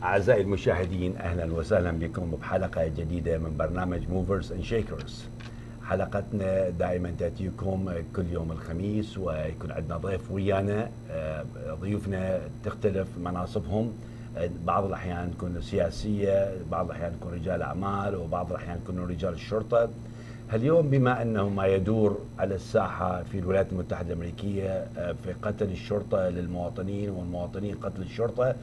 أعزائي المشاهدين، أهلا وسهلا بكم بحلقة جديدة من برنامج موفرز اند شيكرز. حلقتنا دائما تأتيكم كل يوم الخميس، ويكون عندنا ضيف ويانا. ضيوفنا تختلف مناصبهم، بعض الأحيان تكون سياسية، بعض الأحيان تكون رجال أعمال، وبعض الأحيان يكونوا رجال الشرطة. اليوم بما أنه ما يدور على الساحة في الولايات المتحدة الأمريكية في قتل الشرطة للمواطنين والمواطنين قتل الشرطة،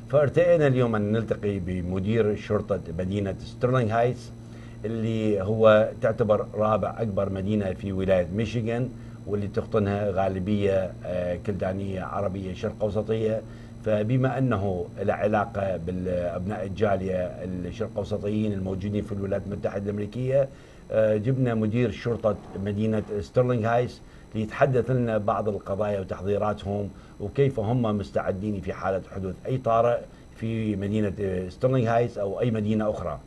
فارتئينا اليوم أن نلتقي بمدير شرطة مدينة ستيرلينغ هايتس، اللي هو تعتبر رابع أكبر مدينة في ولاية ميشيغان، واللي تقطنها غالبية كلدانية عربية شرق أوسطية. فبما أنه له علاقة بالأبناء الجالية الشرق أوسطيين الموجودين في الولايات المتحدة الأمريكية، جبنا مدير شرطة مدينة ستيرلينغ هايتس ليتحدث لنا بعض القضايا وتحضيراتهم، وكيف هم مستعدين في حالة حدوث أي طارئ في مدينة ستيرلينغ هايتس أو أي مدينة أخرى.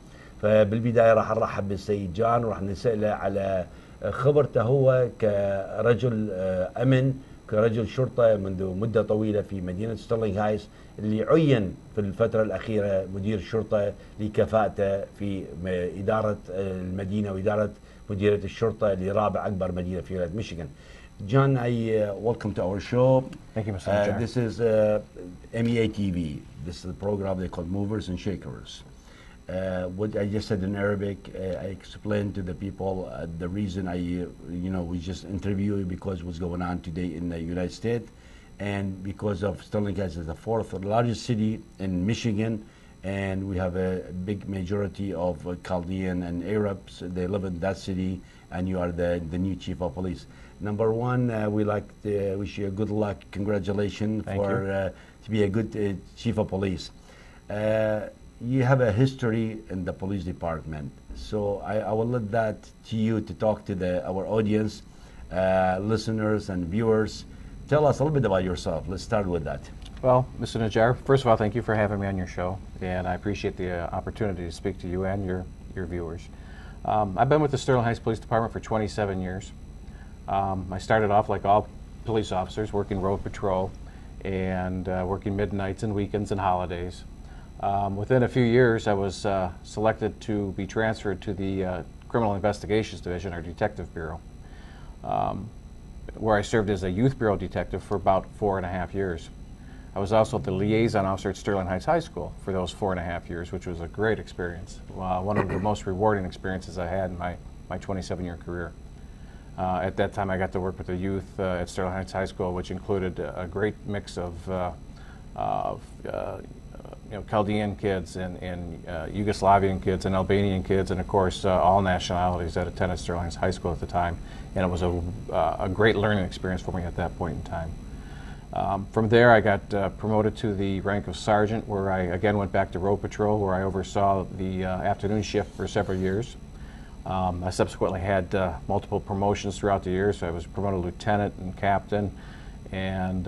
فبالبداية راح نرحب بالسيد جان، وراح نسأله على خبرته هو كرجل أمن، كرجل شرطة منذ مدة طويلة في مدينة ستيرلينغ هايتس، اللي عين في الفترة الأخيرة مدير شرطة لكفاءته في إدارة المدينة وإدارة مديرية الشرطة لرابع أكبر مدينة في ولاية ميشيغان. John, welcome to our show. Thank you, Mr. Chair. This is MEA TV. This is the program they call Movers and Shakers. What I just said in Arabic, I explained to the people the reason we just interview you because what's going on today in the United States, and because of Sterling Heights is the fourth largest city in Michigan, and we have a big majority of Chaldean and Arabs. They live in that city, and you are the new chief of police. Number one, we like to wish you good luck. Congratulations to be a good chief of police. You have a history in the police department, so I will let that to you to talk to our audience, listeners and viewers. Tell us a little bit about yourself. Let's start with that. Well, Mr. Najjar, first of all, thank you for having me on your show, and I appreciate the opportunity to speak to you and your viewers. I've been with the Sterling Heights Police Department for 27 years. I started off like all police officers, working road patrol and working midnights and weekends and holidays. Within a few years, I was selected to be transferred to the Criminal Investigations Division, our Detective Bureau, where I served as a Youth Bureau detective for about 4.5 years. I was also the liaison officer at Sterling Heights High School for those 4.5 years, which was a great experience. One of the most rewarding experiences I had in my 27-year career. At that time, I got to work with the youth at Sterling Heights High School, which included a great mix of Chaldean kids and Yugoslavian kids and Albanian kids, and of course all nationalities that attended Sterling Heights High School at the time. And it was a great learning experience for me at that point in time. From there, I got promoted to the rank of sergeant, where I again went back to road patrol, where I oversaw the afternoon shift for several years. I subsequently had multiple promotions throughout the years. So I was promoted to lieutenant and captain, and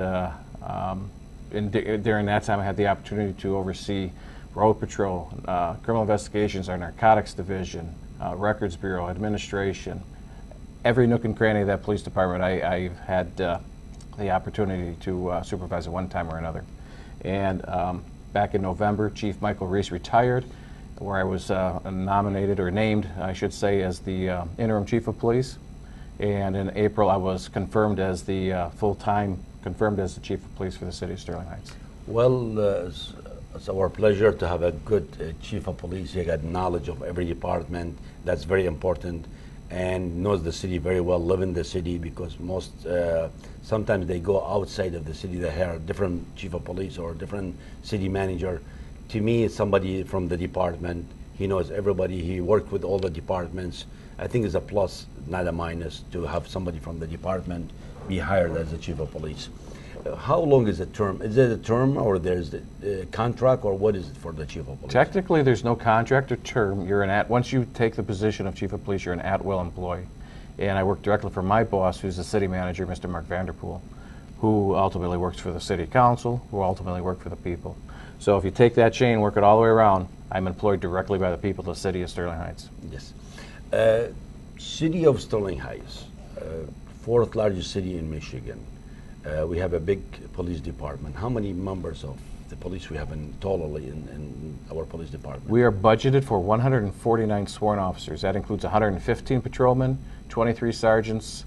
during that time I had the opportunity to oversee road patrol, criminal investigations, our narcotics division, records bureau, administration. Every nook and cranny of that police department I've had the opportunity to supervise at one time or another. And back in November, Chief Michael Reese retired, where I was nominated, or named, I should say, as the interim chief of police. And in April, I was confirmed as the confirmed as the chief of police for the city of Sterling Heights. Well, it's our pleasure to have a good chief of police. He got knowledge of every department. That's very important, and knows the city very well, live in the city, because most sometimes they go outside of the city. They have a different chief of police or different city manager. To me, it's somebody from the department. He knows everybody. He worked with all the departments. I think it's a plus, not a minus, to have somebody from the department be hired as the chief of police. How long is the term? Is it a term, or there's a contract, or what is it for the chief of police? Technically, there's no contract or term. Once you take the position of chief of police, you're an at-will employee. And I work directly for my boss, who's the city manager, Mr. Mark Vanderpool, who ultimately works for the city council, who ultimately work for the people. So if you take that chain, work it all the way around, I'm employed directly by the people of the city of Sterling Heights. Yes. City of Sterling Heights, fourth largest city in Michigan. We have a big police department. How many members of the police we have totally in our police department? We are budgeted for 149 sworn officers. That includes 115 patrolmen, 23 sergeants,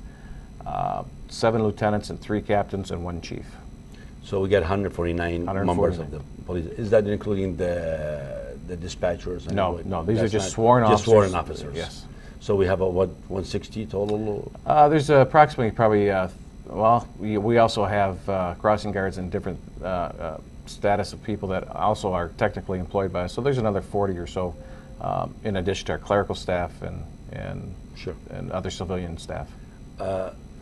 7 lieutenants, and 3 captains, and 1 chief. So we get 149 members of the police. Is that including the dispatchers? No, no. These are just sworn officers. Just sworn officers. Yes. So we have a what, 160 total? There's approximately probably. Well, we also have crossing guards and different status of people that also are technically employed by us. So there's another 40 or so, in addition to our clerical staff and Sure. and other civilian staff.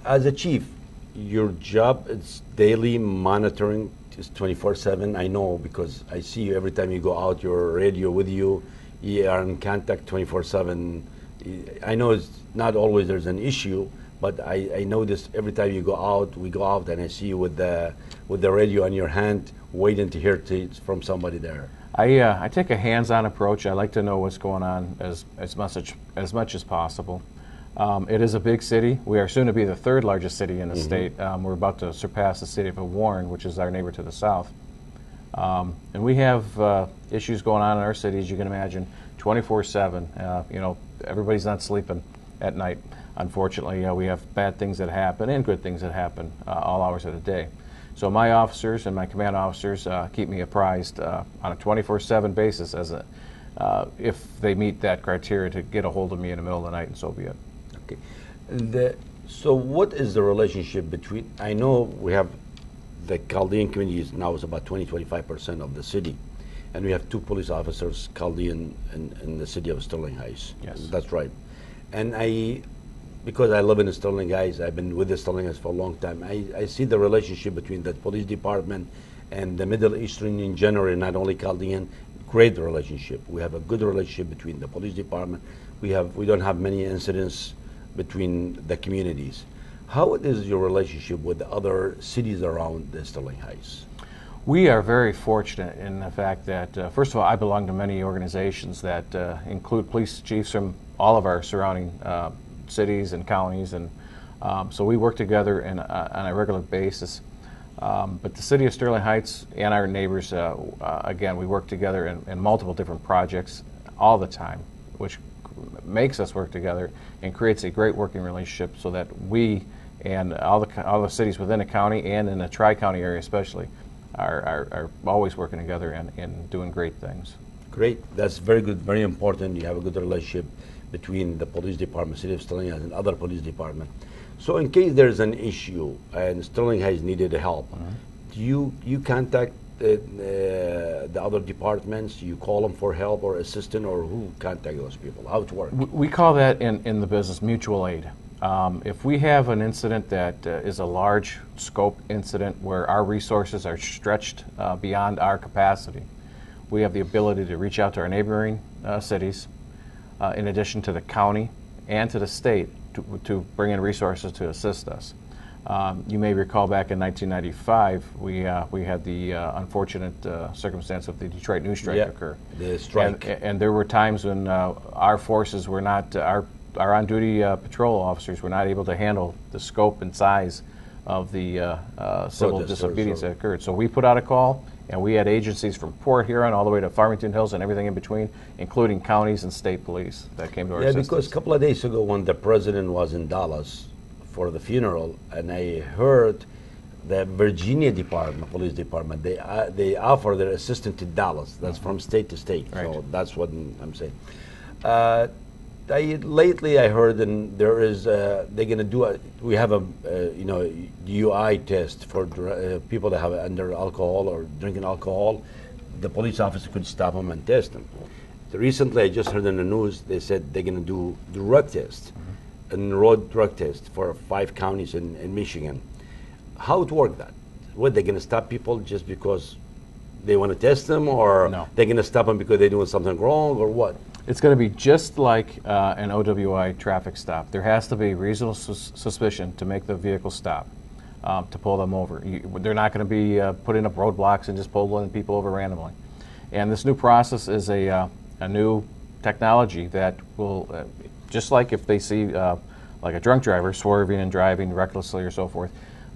As a chief, your job is daily monitoring, is 24/7. I know because I see you every time you go out. Your radio with you. You are in contact 24/7. I know it's not always there's an issue, but I notice every time you go out, we go out, and I see you with the radio in your hand, waiting to hear from somebody there. I take a hands-on approach. I like to know what's going on as much as possible. It is a big city. We are soon to be the 3rd largest city in the state. We're about to surpass the city of Warren, which is our neighbor to the south. And we have issues going on in our city, as you can imagine, 24/7. You know, everybody's not sleeping at night. Unfortunately, we have bad things that happen and good things that happen all hours of the day. So my officers and my command officers keep me apprised on a 24/7 basis if they meet that criteria to get a hold of me in the middle of the night, and so be it. Okay. So what is the relationship between, I know we have the Chaldean community now is about 20-25% of the city, and we have 2 police officers, Chaldean in the city of Sterling Heights. Yes. That's right. And because I live in Sterling Heights, I've been with the Sterling Heights for a long time, I see the relationship between the police department and the Middle Eastern in general, not only Chaldean. Great relationship. We have a good relationship between the police department. We don't have many incidents between the communities. How is your relationship with the other cities around the Sterling Heights? We are very fortunate in the fact that, first of all, I belong to many organizations that include police chiefs from all of our surrounding cities and counties, and so we work together on a regular basis. But the city of Sterling Heights and our neighbors, again, we work together in multiple different projects all the time, which makes us work together and creates a great working relationship so that we and all the cities within the county and in the Tri-County area especially are always working together and doing great things. Great. That's very good, very important. You have a good relationship between the police department, city of Sterling Heights, and other police department. So in case there's an issue and Sterling Heights needed help, do you contact the other departments? You call them for help or assistance, or who contact those people? How it works? We call that in the business mutual aid. If we have an incident that is a large scope incident where our resources are stretched beyond our capacity, we have the ability to reach out to our neighboring cities, in addition to the county and to the state, to bring in resources to assist us. You may recall back in 1995, we had the unfortunate circumstance of the Detroit news strike occur. The strike. And there were times when our forces were not, our on-duty patrol officers were not able to handle the scope and size of the civil disobedience that occurred. So we put out a call, and we had agencies from Port Huron all the way to Farmington Hills and everything in between, including counties and state police that came to our assistance. Yeah, because a couple of days ago when the president was in Dallas for the funeral, and I heard the Virginia Department, police department, they offer their assistance to Dallas. That's from state to state. Right. So that's what I'm saying. Lately I heard there is they're going to do we have a DUI test for people that have under alcohol or drinking alcohol. The police officer could stop them and test them. Recently I just heard in the news they said they're going to do drug test, and road drug test for 5 counties in Michigan. How it work that? What, they're going to stop people just because they want to test them, or no, they're going to stop them because they're doing something wrong, or what? It's going to be just like an OWI traffic stop. There has to be reasonable suspicion to make the vehicle stop, to pull them over. They're not going to be putting up roadblocks and just pulling people over randomly. And this new process is a new technology that will Just like if they see like a drunk driver swerving and driving recklessly or so forth,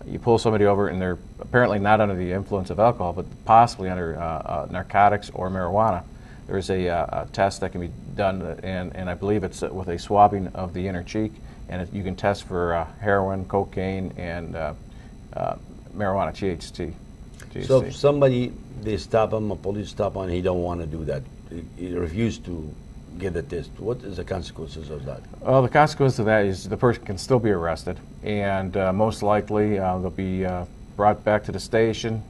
you pull somebody over and they're apparently not under the influence of alcohol, but possibly under narcotics or marijuana. There's a test that can be done, and I believe it's with a swabbing of the inner cheek, and you can test for heroin, cocaine, and marijuana, THC. So if somebody, they stop him, a police stop him, and he don't want to do that, he refused to get the test, what is the consequences of that? Well, the consequence of that is the person can still be arrested, and most likely they'll be brought back to the station,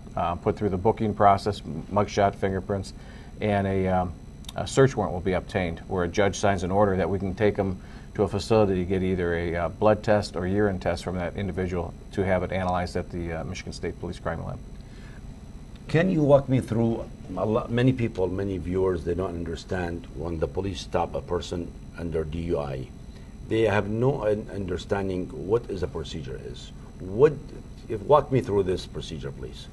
put through the booking process, mugshot, fingerprints, and a search warrant will be obtained where a judge signs an order that we can take them to a facility to get either a blood test or urine test from that individual to have it analyzed at the Michigan State Police Crime Lab. Can you walk me through, many people, many viewers, they don't understand when the police stop a person under DUI. They have no understanding what is a procedure is. Walk me through this procedure, please.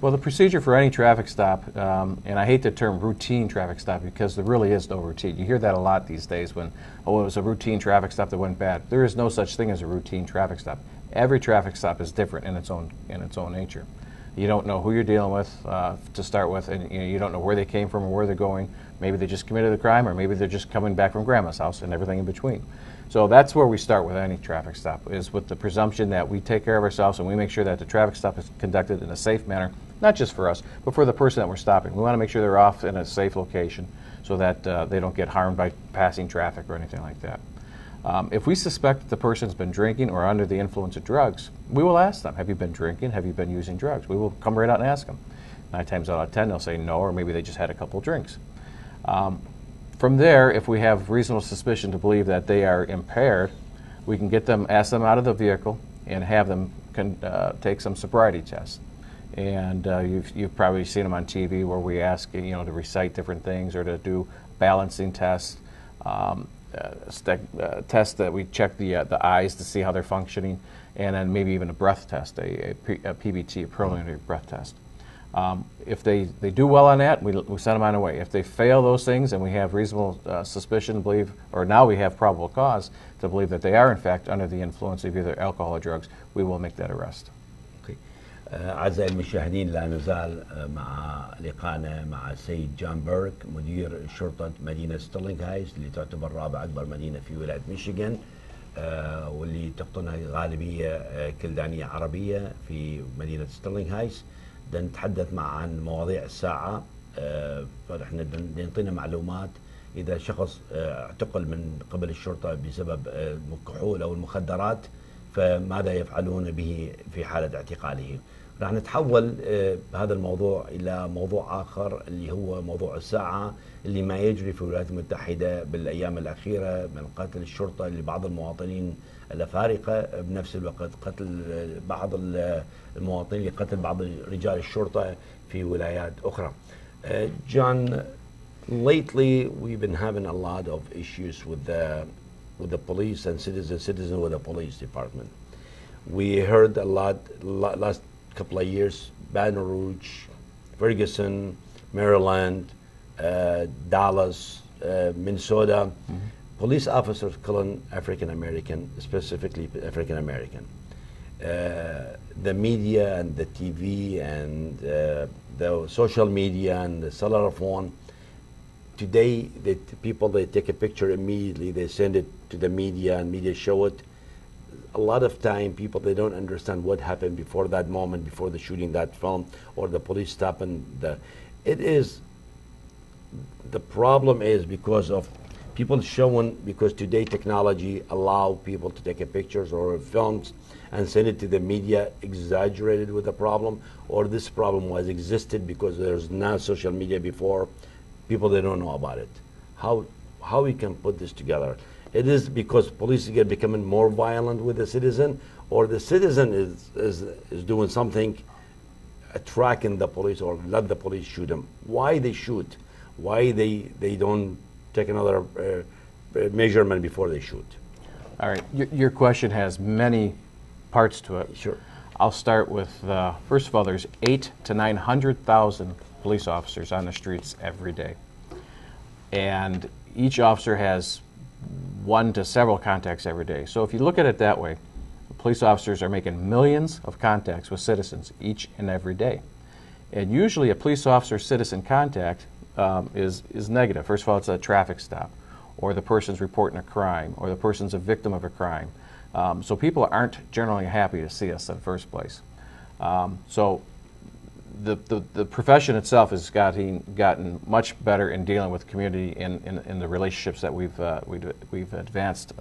Well, the procedure for any traffic stop, and I hate the term routine traffic stop because there really is no routine. You hear that a lot these days when, oh, it was a routine traffic stop that went bad. There is no such thing as a routine traffic stop. Every traffic stop is different in its own nature. You don't know who you're dealing with to start with, and you don't know where they came from or where they're going. Maybe they just committed a crime, or maybe they're just coming back from grandma's house, and everything in between. So that's where we start with any traffic stop, is with the presumption that we take care of ourselves and we make sure that the traffic stop is conducted in a safe manner, not just for us, but for the person that we're stopping. We want to make sure they're off in a safe location so that they don't get harmed by passing traffic or anything like that. If we suspect that the person's been drinking or under the influence of drugs, we will ask them, have you been drinking? Have you been using drugs? We will come right out and ask them. 9 times out of 10, they'll say no, or maybe they just had a couple of drinks. From there, if we have reasonable suspicion to believe that they are impaired, we can ask them out of the vehicle and have them take some sobriety tests. And you've probably seen them on TV where we ask to recite different things or to do balancing tests. Test that we check the eyes to see how they're functioning, and then maybe even a breath test, a PBT, a preliminary breath test. If they do well on that, we send them on their way. If they fail those things and we have reasonable suspicion to believe, or now we have probable cause to believe that they are in fact under the influence of either alcohol or drugs, we will make that arrest. أعزائي المشاهدين، لا نزال مع لقائنا مع السيد جان بيرك، مدير شرطة مدينة ستيرلينغ هايتس اللي تعتبر رابع أكبر مدينة في ولاية ميشيغان، واللي تقطنها غالبية كلدانية عربية في مدينة ستيرلينغ هايتس. بدنا نتحدث عن مواضيع الساعة. فنحن نعطينا معلومات إذا شخص اعتقل من قبل الشرطة بسبب الكحول أو المخدرات، فماذا يفعلون به في حالة اعتقاله. راح نتحول بهذا الموضوع إلى موضوع آخر اللي هو موضوع الساعة، اللي ما يجري في الولايات المتحدة بالأيام الأخيرة من قتل الشرطة لبعض المواطنين الأفارقة، بنفس الوقت قتل بعض المواطنين لقتل بعض رجال الشرطة في ولايات أخرى. John, lately we've been having a lot of issues with the police and citizens with the police department. We heard a lot last couple of years, Baton Rouge, Ferguson, Maryland, Dallas, Minnesota, police officers killing African American, specifically African American. The media and the TV and the social media and the cellular phone, today the people, they take a picture immediately, they send it to the media and media show it. A lot of time people, they don't understand what happened before that moment, before the shooting that film or the police stopping the problem is because of people showing, because today technology allow people to take a pictures or films and send it to the media exaggerated with the problem, or this problem was existed because there's now social media before, people they don't know about it. How we can put this together? It is because police are becoming more violent with the citizen, or the citizen is doing something, attracting the police or let the police shoot them. Why they shoot? Why they don't take another measurement before they shoot? All right, your question has many parts to it. Sure. I'll start with, first of all, there's 800,000 to 900,000 police officers on the streets every day. And each officer has 1 to several contacts every day. So if you look at it that way, police officers are making millions of contacts with citizens each and every day. And usually a police officer-citizen contact is negative. First of all, it's a traffic stop, or the person's reporting a crime, or the person's a victim of a crime. So people aren't generally happy to see us in the first place. So the profession itself has gotten much better in dealing with community in the relationships that we've advanced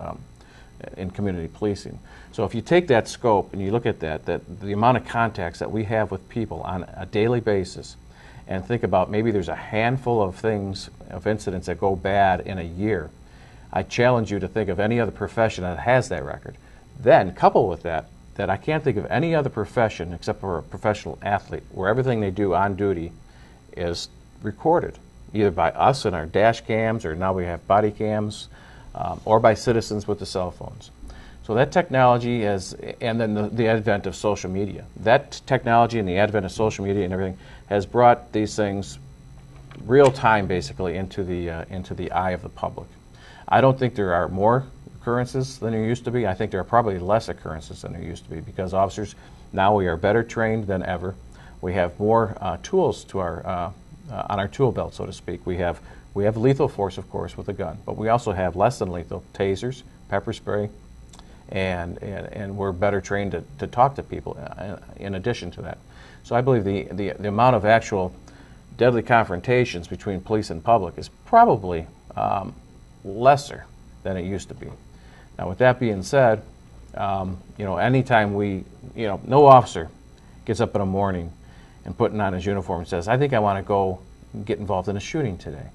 in community policing. So if you take that scope and you look at that the amount of contacts that we have with people on a daily basis, and think about maybe there's a handful of incidents that go bad in a year, I challenge you to think of any other profession that has that record. Then couple with that I can't think of any other profession except for a professional athlete where everything they do on duty is recorded, either by us in our dash cams, or now we have body cams, or by citizens with the cell phones. So that technology and then the advent of social media. That technology and the advent of social media and everything has brought these things real time basically into the eye of the public. I don't think there are more occurrences than there used to be. I think there are probably less occurrences than there used to be, because officers, now we are better trained than ever. We have more tools to on our tool belt, so to speak. We have lethal force, of course, with a gun, but we also have less than lethal tasers, pepper spray, and we're better trained to talk to people in addition to that. So I believe the amount of actual deadly confrontations between police and public is probably lesser than it used to be. Now, with that being said, anytime no officer gets up in the morning and putting on his uniform and says, I think I want to go get involved in a shooting today.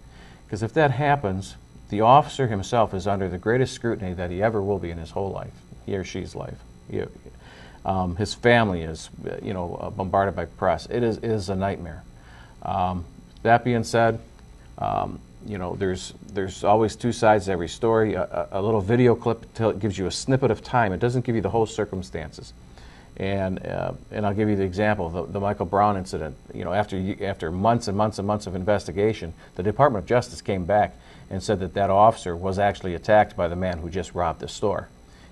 Because if that happens, the officer himself is under the greatest scrutiny that he ever will be in his whole life, he or she's life. His family is, bombarded by press. It is a nightmare. That being said, there's always two sides to every story. A little video clip gives you a snippet of time. It doesn't give you the whole circumstances. And I'll give you the example, the Michael Brown incident. After months and months and months of investigation, the Department of Justice came back and said that officer was actually attacked by the man who just robbed the store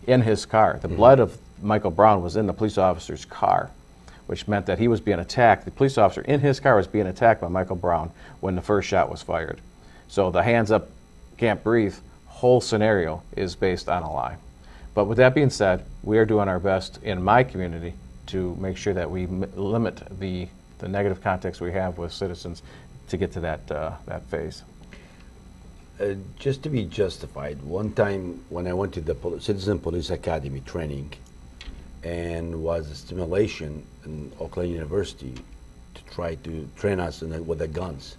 in his car. The blood of Michael Brown was in the police officer's car, which meant that he was being attacked. The police officer in his car was being attacked by Michael Brown when the first shot was fired. So the hands up, can't breathe whole scenario is based on a lie. But with that being said, we are doing our best in my community to make sure that we limit the negative contacts we have with citizens to get to that phase. Just to be justified, one time when I went to the Citizen Police Academy training, and was a stimulation in Oakland University to try to train us with the guns.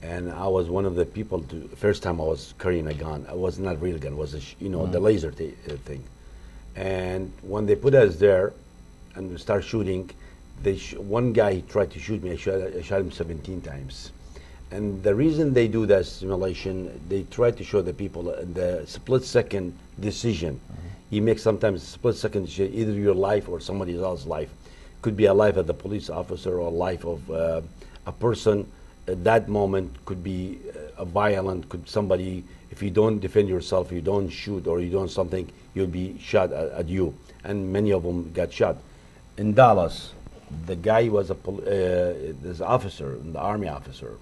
And I was one of the people first time I was carrying a gun. It was not a real gun, it was the laser thing. And when they put us there and we start shooting, one guy he tried to shoot me. I shot him 17 times. And the reason they do that simulation, they try to show the people the split-second decision. You make sometimes a split-second decision, either your life or somebody else's life. Could be a life of the police officer or a life of a person. At that moment could be violent, could somebody, if you don't defend yourself, you don't shoot or you don't something, you'll be shot at you. And many of them got shot. In Dallas, the guy was this officer, the Army officer.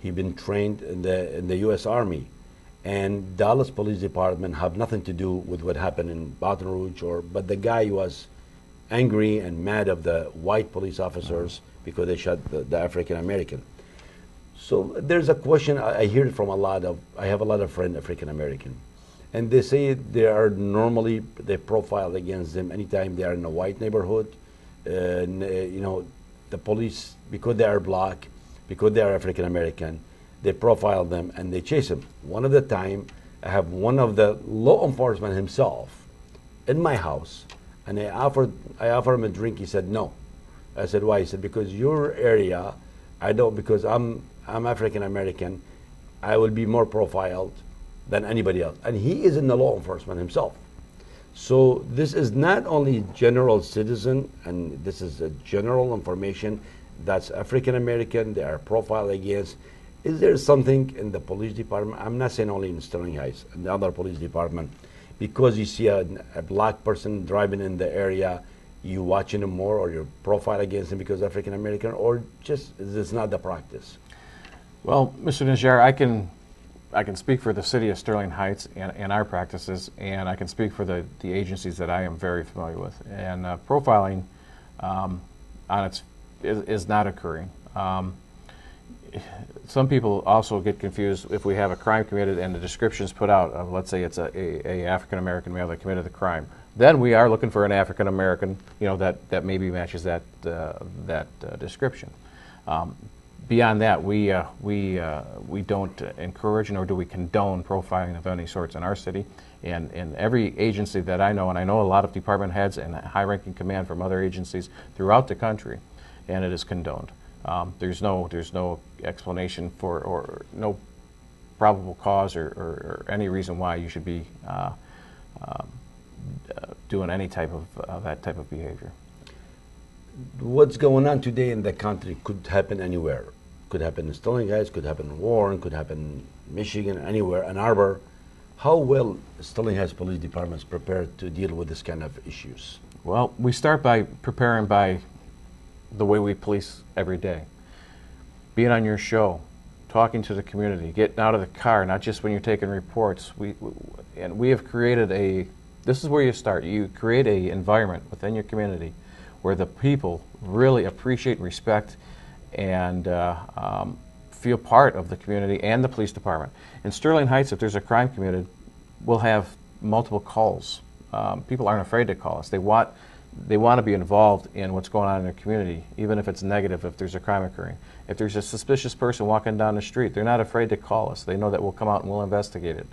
He'd been trained in the U.S. Army. And Dallas Police Department have nothing to do with what happened in Baton Rouge, but the guy was angry and mad of the white police officers because they shot the African American. So there's a question, I hear it from I have a lot of friends African American, and they say they profile against them anytime they are in a white neighborhood. The police, because they are black, because they are African American, they profile them and they chase them. One of the time, I have one of the law enforcement himself in my house, and I offered him a drink. He said no. I said why? He said because your area, because I'm African American, I will be more profiled than anybody else. And he is in the law enforcement himself. So this is not only general citizen, and this is a general information that's African American, they are profiled against. Is there something in the police department? I'm not saying only in Sterling Heights, in the other police department, because you see a black person driving in the area, you watching him more, or your profile against him because African American, or just is this not the practice? Well, Mr. Najjar, I can speak for the city of Sterling Heights and our practices, and I can speak for the agencies that I am very familiar with. And profiling is not occurring. Some people also get confused if we have a crime committed and the description is put out of, let's say it's a African American male that committed the crime. Then we are looking for an African American, that maybe matches that description. Beyond that, we don't encourage nor do we condone profiling of any sorts in our city. And in every agency that I know, and I know a lot of department heads and high-ranking command from other agencies throughout the country, and it is condoned. There's no explanation for, or no probable cause or any reason why you should be doing any type of that type of behavior. What's going on today in the country could happen anywhere. Could happen in Sterling Heights, could happen in Warren, could happen in Michigan, anywhere, Ann Arbor. How well Sterling Heights Police Department is prepared to deal with this kind of issues? Well, we start by preparing by the way we police every day. Being on your show, talking to the community, getting out of the car, not just when you're taking reports. We have created this is where you start. You create an environment within your community where the people really appreciate and respect and feel part of the community and the police department. In Sterling Heights, if there's a crime committed, we'll have multiple calls. People aren't afraid to call us. They want to be involved in what's going on in their community, even if it's negative, if there's a crime occurring. If there's a suspicious person walking down the street, they're not afraid to call us. They know that we'll come out and we'll investigate it.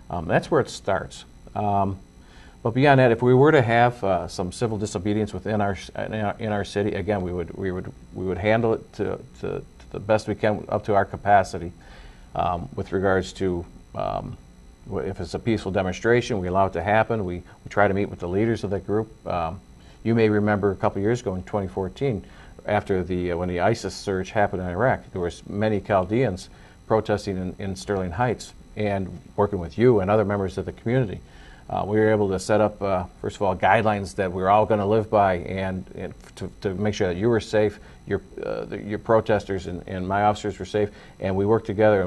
That's where it starts. But beyond that, if we were to have some civil disobedience within our city, again, we would handle it to the best we can up to our capacity. With regards to if it's a peaceful demonstration, we allow it to happen. We try to meet with the leaders of that group. You may remember a couple years ago in 2014, after when the ISIS surge happened in Iraq, there was many Chaldeans protesting in Sterling Heights and working with you and other members of the community. We were able to set up, first of all, guidelines that we were all going to live by, and to make sure that you were safe, your protesters and my officers were safe, and we worked together.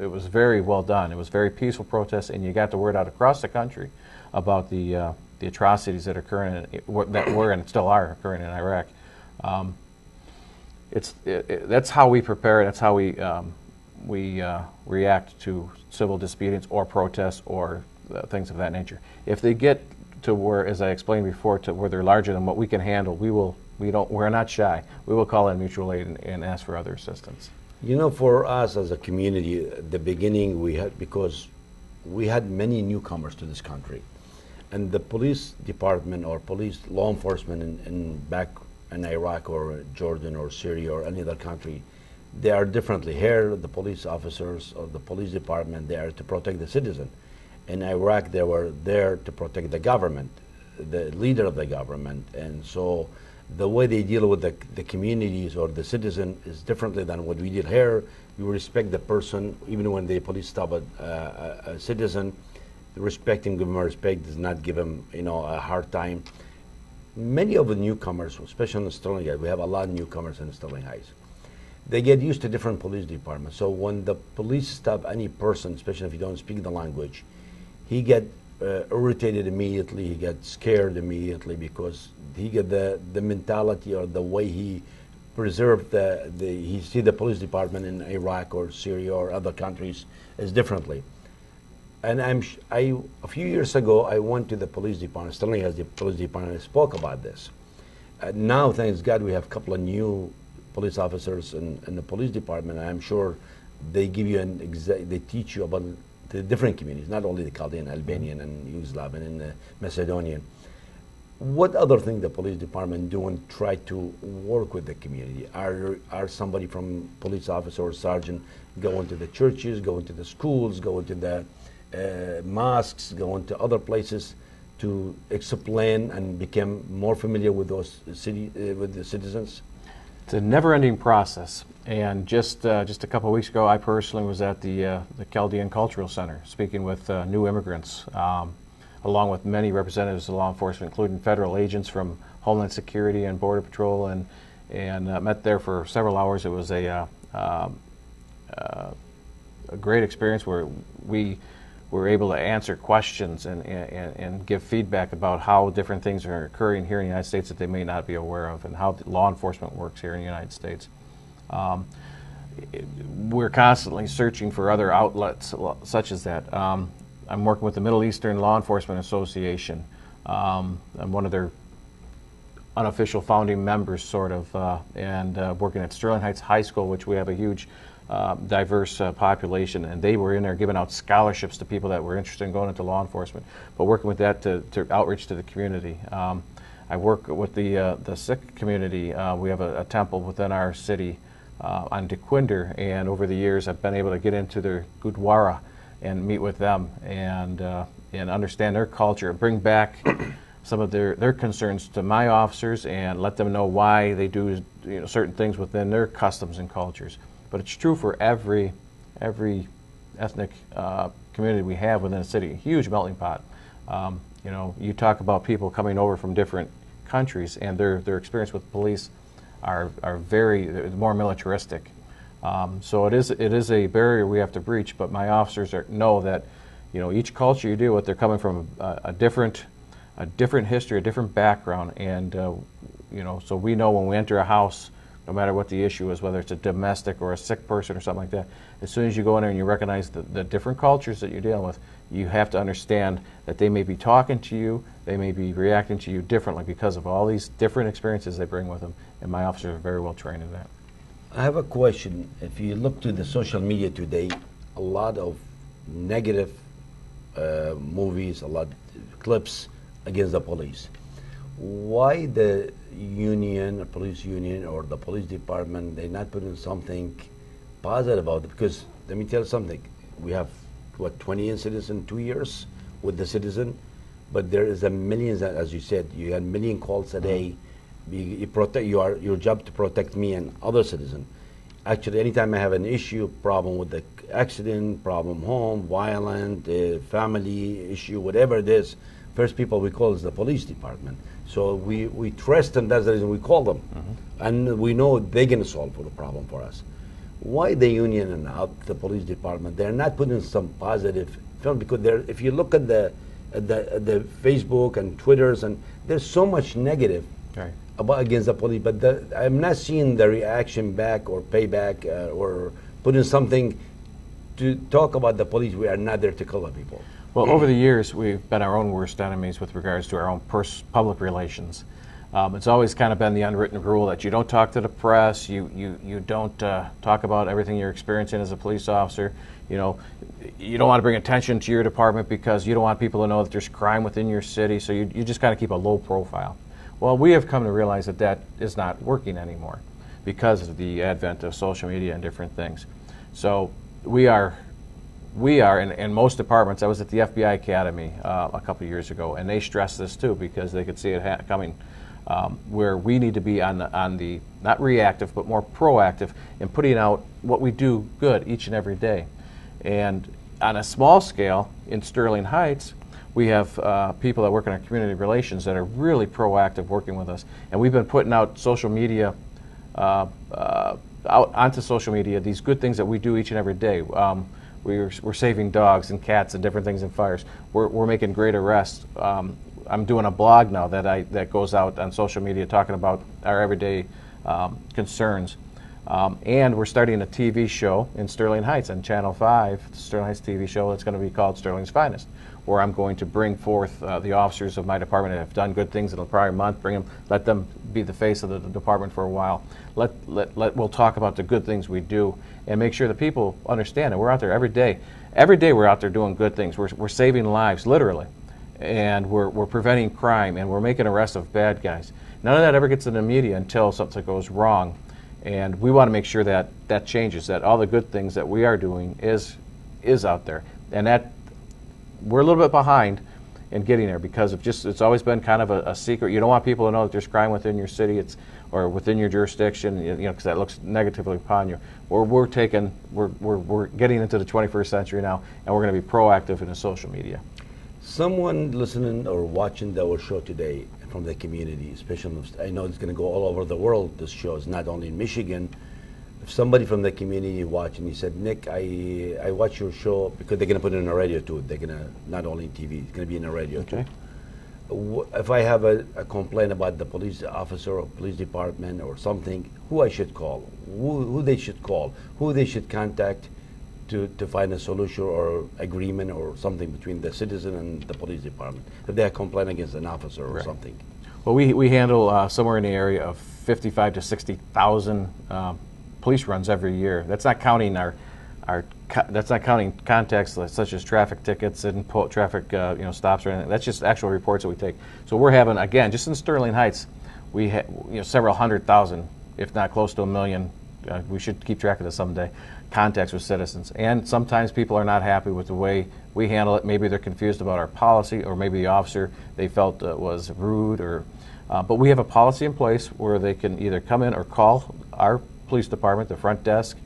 It was very well done. It was very peaceful protest, and you got the word out across the country about the atrocities that were and still are occurring in Iraq. That's how we prepare. That's how we react to civil disobedience or protests or things of that nature. If they get to where, as I explained before, to where they're larger than what we can handle, we're not shy. We will call in mutual aid and ask for other assistance. For us as a community, at the beginning because we had many newcomers to this country, and the police department or police law enforcement back in Iraq or Jordan or Syria or any other country, they are differently. Here, the police officers or the police department, they are to protect the citizen. In Iraq, they were there to protect the government, the leader of the government. And so the way they deal with the communities or the citizen is differently than what we did here. We respect the person, even when the police stop a citizen, respect him, give him respect, does not give him a hard time. Many of the newcomers, especially in Sterling Heights, we have a lot of newcomers in Sterling Heights. They get used to different police departments. So when the police stop any person, especially if you don't speak the language, he get irritated immediately. He gets scared immediately because he get the mentality or the way he preserved he see the police department in Iraq or Syria or other countries is differently. And a few years ago, I went to the police department, Sterling has the police department, and spoke about this. Now, thanks God, we have a couple of new police officers in the police department, and I'm sure they give you they teach you about the different communities, not only the Chaldean, Albanian, and Yugoslav, and the Macedonian. What other thing the police department doing try to work with the community? Are somebody from police officer or sergeant going to the churches, going to the schools, going to the mosques, going to other places to explain and become more familiar with those with the citizens? It's a never-ending process. And just a couple of weeks ago, I personally was at the Chaldean Cultural Center speaking with new immigrants, along with many representatives of law enforcement, including federal agents from Homeland Security and Border Patrol, and met there for several hours. It was a great experience where we were able to answer questions and give feedback about how different things are occurring here in the United States that they may not be aware of, and how law enforcement works here in the United States. We're constantly searching for other outlets such as that. I'm working with the Middle Eastern Law Enforcement Association. I'm one of their unofficial founding members, sort of, and working at Sterling Heights High School, which we have a huge diverse population, and they were in there giving out scholarships to people that were interested in going into law enforcement, but working with that to outreach to the community. I work with the Sikh community. We have a temple within our city on Dequinder, and over the years I've been able to get into their Gurdwara and meet with them and understand their culture, bring back some of their concerns to my officers and let them know why they do certain things within their customs and cultures. But it's true for every ethnic community we have within a city, a huge melting pot. You talk about people coming over from different countries, and their experience with police are very more militaristic. So it is a barrier we have to breach. But my officers know that each culture you deal with, they're coming from a different history, a different background, and so we know when we enter a house, no matter what the issue is, whether it's a domestic or a sick person or something like that, as soon as you go in there and you recognize the different cultures that you're dealing with, you have to understand that they may be talking to you, they may be reacting to you differently because of all these different experiences they bring with them, and my officers are very well trained in that. I have a question. If you look to the social media today, a lot of negative movies, a lot of clips against the police. Why the union, or police union, or the police department, they're not putting something positive about it? Because let me tell you something. We have 20 incidents in 2 years with the citizen, but there is a millions, as you said, you had a million calls a day. You protect your job to protect me and other citizens. Actually, anytime I have an issue, problem with the accident, problem home, violent, family issue, whatever it is, first people we call is the police department. So we trust them, that's the reason we call them. And we know they're going to solve the problem for us. Why the union and the police department, they're not putting some positive film? Because if you look at the Facebook and Twitters, and there's so much negative about against the police, but I'm not seeing the reaction back or payback or putting something to talk about the police. We are not there to kill people. Well, over the years, we've been our own worst enemies with regards to our own public relations. It's always kind of been the unwritten rule that you don't talk to the press, you don't talk about everything you're experiencing as a police officer. You don't want to bring attention to your department because you don't want people to know that there's crime within your city, so you just kind of keep a low profile. Well, we have come to realize that that is not working anymore because of the advent of social media and different things. So we are in most departments. I was at the FBI Academy a couple of years ago, and they stressed this too because they could see it coming, where we need to be on the not reactive but more proactive in putting out what we do good each and every day. And on a small scale in Sterling Heights, we have people that work in our community relations that are really proactive working with us, and we've been putting out social media out onto social media these good things that we do each and every day. We're saving dogs and cats and different things in fires. We're making great arrests. I'm doing a blog now that goes out on social media talking about our everyday concerns. And we're starting a TV show in Sterling Heights on Channel 5, the Sterling Heights TV show that's going to be called Sterling's Finest, where I'm going to bring forth the officers of my department that have done good things in the prior month, let them be the face of the department for a while. We'll talk about the good things we do and make sure that people understand that we're out there every day. Every day we're out there doing good things. We're saving lives, literally, and we're preventing crime, and we're making arrests of bad guys. None of that ever gets in the media until something goes wrong, and we want to make sure that that changes, that all the good things that we are doing is out there, and that we're a little bit behind in getting there, because it's always been kind of a secret. You don't want people to know that there's crime within your city, or within your jurisdiction, because that looks negatively upon you. We're getting into the 21st century now, and we're going to be proactive in the social media. Someone listening or watching our show today from the community, especially, I know it's going to go all over the world, this show is not only in Michigan. If somebody from the community watching, he said, Nick, I watch your show, because they're going to put it in the radio too. They're going to, not only TV, it's going to be in the radio too. If I have a complaint about the police officer or police department or something, who I should call, who they should call, who they should contact to find a solution or agreement or something between the citizen and the police department, if they have a complaint against an officer or something. Well, we handle somewhere in the area of 55 to 60,000 police runs every year. That's not counting that's not counting contacts such as traffic tickets and traffic stops or anything. That's just actual reports that we take. So we're having, again, just in Sterling Heights, we have several 100,000, if not close to 1 million. We should keep track of this someday. Contacts with citizens, and sometimes people are not happy with the way we handle it. Maybe they're confused about our policy, or maybe the officer they felt was rude, or but we have a policy in place where they can either come in or call our police department, the front desk,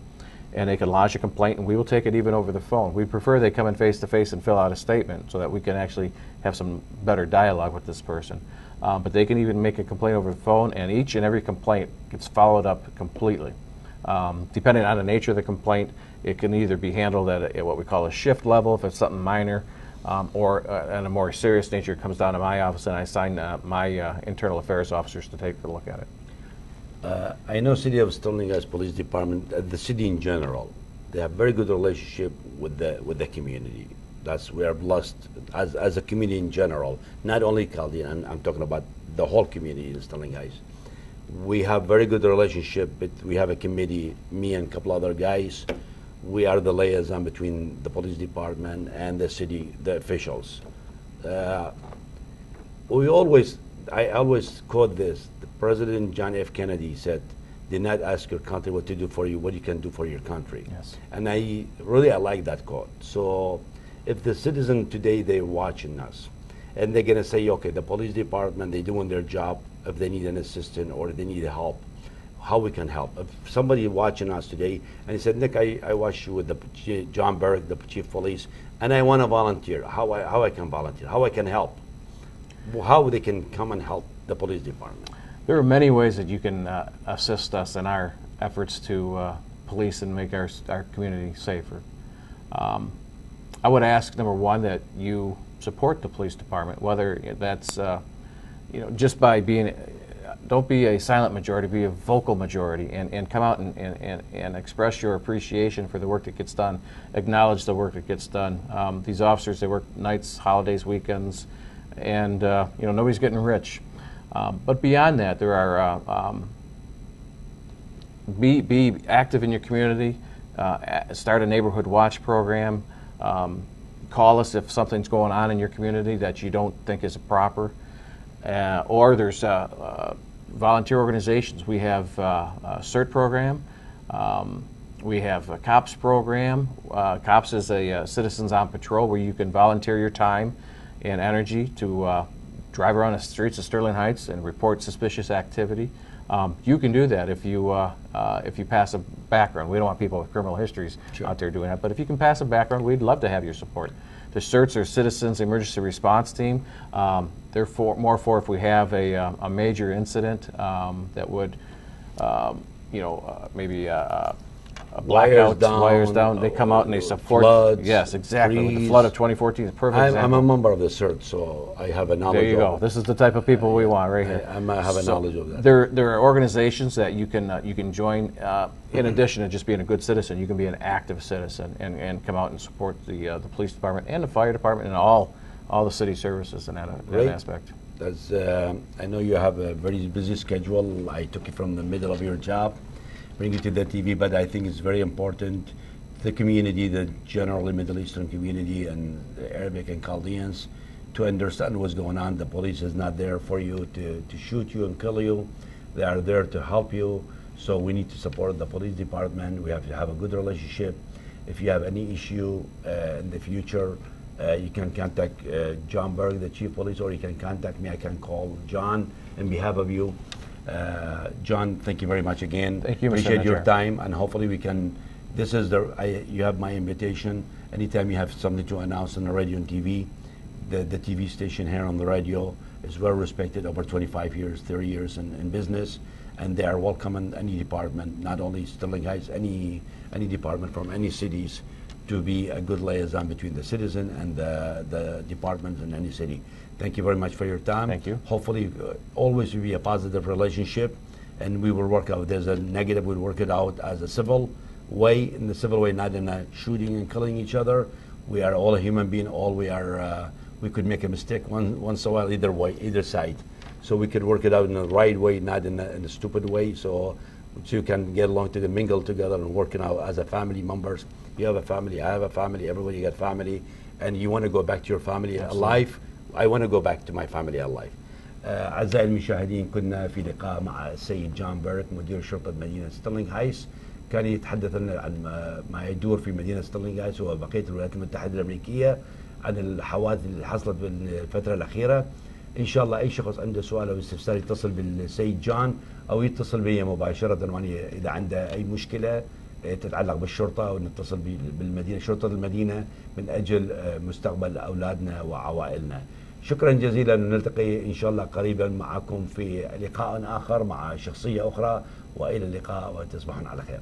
and they can lodge a complaint, and we will take it even over the phone. We prefer they come in face to face and fill out a statement so that we can actually have some better dialogue with this person. But they can even make a complaint over the phone, and each and every complaint gets followed up completely. Depending on the nature of the complaint, it can either be handled at what we call a shift level if it's something minor, or on a more serious nature, it comes down to my office, and I assign my internal affairs officers to take a look at it. I know City of Sterling Heights Police Department, the city in general, they have very good relationship with the community. We are blessed as a community in general, not only Chaldean. I'm talking about the whole community in Sterling Heights. We have very good relationship. We have a committee, me and a couple other guys. We are the liaison between the police department and the city, the officials. I always quote this. The President John F. Kennedy said, "Do not ask your country what to do for you, what you can do for your country." Yes. And I like that quote. So if the citizen today, they're watching us, and they're going to say, okay, the police department, they're doing their job. If they need an assistant or they need help, how we can help. If somebody watching us today and he said, Nick, I watched you with the John Berg, the chief of police, and I want to volunteer. How I can volunteer? How I can help? How they can come and help the police department? There are many ways that you can assist us in our efforts to police and make our community safer. I would ask, number one, that you support the police department, whether that's just by being, don't be a silent majority, be a vocal majority, and come out and express your appreciation for the work that gets done, acknowledge the work that gets done. These officers, they work nights, holidays, weekends, and nobody's getting rich. But beyond that, there are, be active in your community, start a neighborhood watch program, call us if something's going on in your community that you don't think is proper. Or there's volunteer organizations. We have a CERT program. We have a COPS program. COPS is a Citizens on Patrol, where you can volunteer your time and energy to drive around the streets of Sterling Heights and report suspicious activity. You can do that if you pass a background. We don't want people with criminal histories out there doing that, but if you can pass a background, we'd love to have your support. The CERTs are Citizens Emergency Response Team. They're more for if we have a major incident that would, maybe a blackout, wires down. They come out and they support. Floods, yes, exactly. With the trees. flood of 2014 is a perfect example. I'm a member of the CERT, so I have a knowledge. There you go. of This is the type of people we want right here. I have a knowledge of that. There are organizations that you can join. In addition to just being a good citizen, you can be an active citizen and come out and support the police department and the fire department and all the city services in that aspect. That's, I know you have a very busy schedule. I took it from the middle of your job, bring it to the TV, but I think it's very important. The community, the generally Middle Eastern community and the Arabic and Chaldeans, to understand what's going on. The police is not there for you to shoot you and kill you. They are there to help you. So we need to support the police department. We have to have a good relationship. If you have any issue in the future, You can contact John Berg, the Chief Police, or you can contact me. I can call John on behalf of you. John, thank you very much again. Thank you, Mr. Appreciate your Najjar. time, and hopefully we can. This is you have my invitation. Anytime you have something to announce on the radio and TV, the TV station here on the radio is well respected, over 25 years, 30 years in business, and they are welcome in any department, not only Sterling Heights, any department from any cities, to be a good liaison between the citizen and the departments in any city. Thank you very much for your time. Thank you. Hopefully, always will be a positive relationship, and we will work out. If there's a negative, we'll work it out as a civil way, in the civil way, not in a shooting and killing each other. We are all a human being. All we are, we could make a mistake once in a while, either way, either side. So we could work it out in the right way, not in a stupid way. So you can get along to mingle together and working out as a family members. You have a family, I have a family, everybody got family, and you want to go back to your family alive. I want to go back to my family alive. أعزائي المشاهدين، كنا في لقاء مع السيد جون بيرك مدير شرطة مدينة ستيرلينغ هايتس. كان يتحدث لنا عن ما يدور في مدينة ستيرلينغ هايتس وبقية الولايات المتحدة الأمريكية، عن الحوادث اللي حصلت بالفترة الأخيرة. إن شاء الله أي شخص عنده سؤال أو استفسار يتصل بالسيد جون أو يتصل بي مباشرة، إذا عنده أي مشكلة تتعلق بالشرطة، أو نتصل بالمدينة، شرطة المدينة، من أجل مستقبل أولادنا وعوائلنا. شكرا جزيلا، نلتقي إن شاء الله قريبا معكم في لقاء آخر مع شخصية أخرى، وإلى اللقاء وتصبحون على خير.